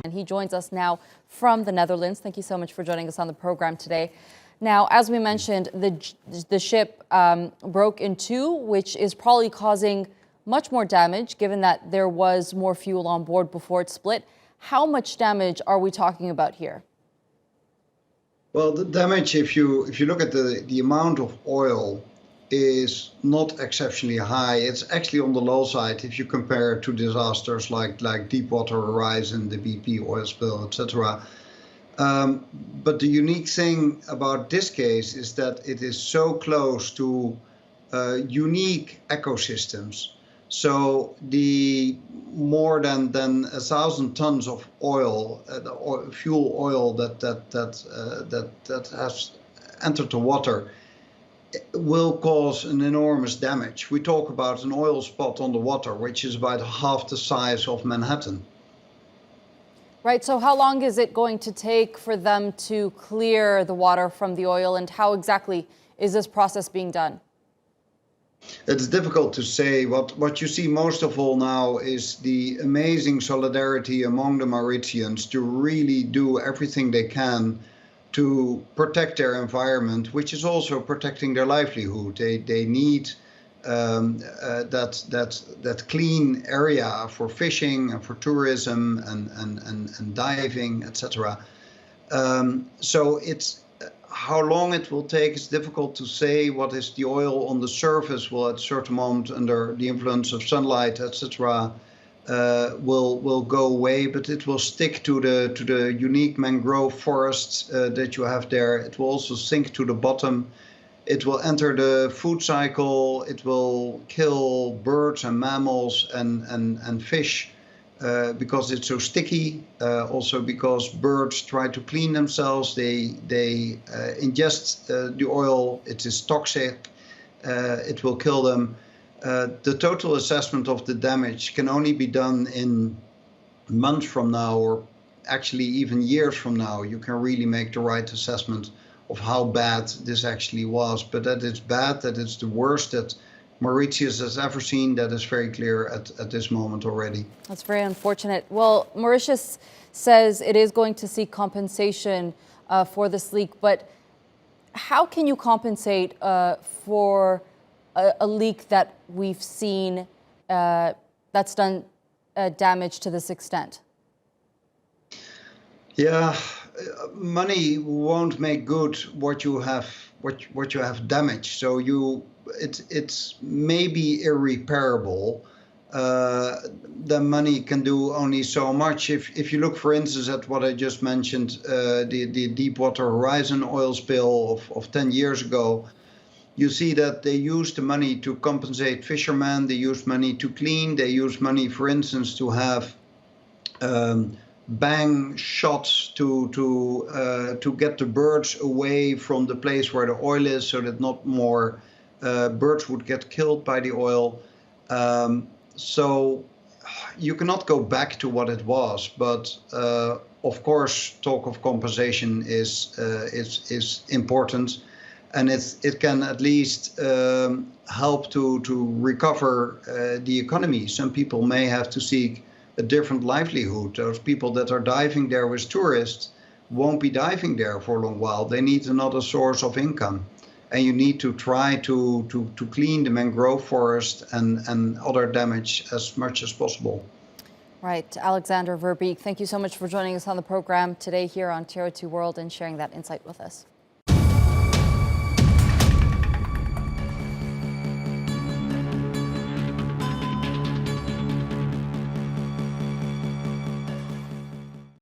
And he joins us now from the Netherlands. Thank you so much for joining us on the program today. Now, as we mentioned, the ship broke in two, which is probably causing much more damage, given that there was more fuel on board before it split. How much damage are we talking about here? Well, the damage, if you look at the amount of oil, is not exceptionally high. It's actually on the low side if you compare it to disasters like Deepwater Horizon, the BP oil spill, etc. But the unique thing about this case is that it is so close to unique ecosystems. So the more than 1,000 tons of oil, fuel oil that has entered the water, will cause an enormous damage. We talk about an oil spot on the water, which is about half the size of Manhattan. Right, so how long is it going to take for them to clear the water from the oil, and how exactly is this process being done? It's difficult to say. What you see most of all now is the amazing solidarity among the Mauritians to really do everything they can to protect their environment, which is also protecting their livelihood. They need that clean area for fishing and for tourism and diving, etc. So it's how long it will take is difficult to say. What is the oil on the surface will at a certain moment, under the influence of sunlight, etc., will go away, but it will stick to the unique mangrove forests that you have there. It will also sink to the bottom. It will enter the food cycle. It will kill birds and mammals and fish because it's so sticky. Also because birds try to clean themselves. They ingest the oil. It is toxic. It will kill them. The total assessment of the damage can only be done in months from now, or actually even years from now. You can really make the right assessment of how bad this actually was. But that it's bad, that it's the worst that Mauritius has ever seen, that is very clear at this moment already. That's very unfortunate. Well, Mauritius says it is going to seek compensation for this leak, but how can you compensate for a leak that we've seen that's done damage to this extent? Yeah, money won't make good what you have damaged. So it's maybe irreparable. The money can do only so much. If you look, for instance, at what I just mentioned, the Deepwater Horizon oil spill of 10 years ago, you see that they used the money to compensate fishermen. They used money to clean. They used money, for instance, to have bang shots to get the birds away from the place where the oil is, so that not more birds would get killed by the oil. So you cannot go back to what it was, but of course, talk of compensation is important. And it can at least help to recover the economy. Some people may have to seek a different livelihood. Those people that are diving there as tourists won't be diving there for a long while. They need another source of income. And you need to try to clean the mangrove forest and other damage as much as possible. Right. Alexander Verbeek, thank you so much for joining us on the program today here on Terra 2 World and sharing that insight with us.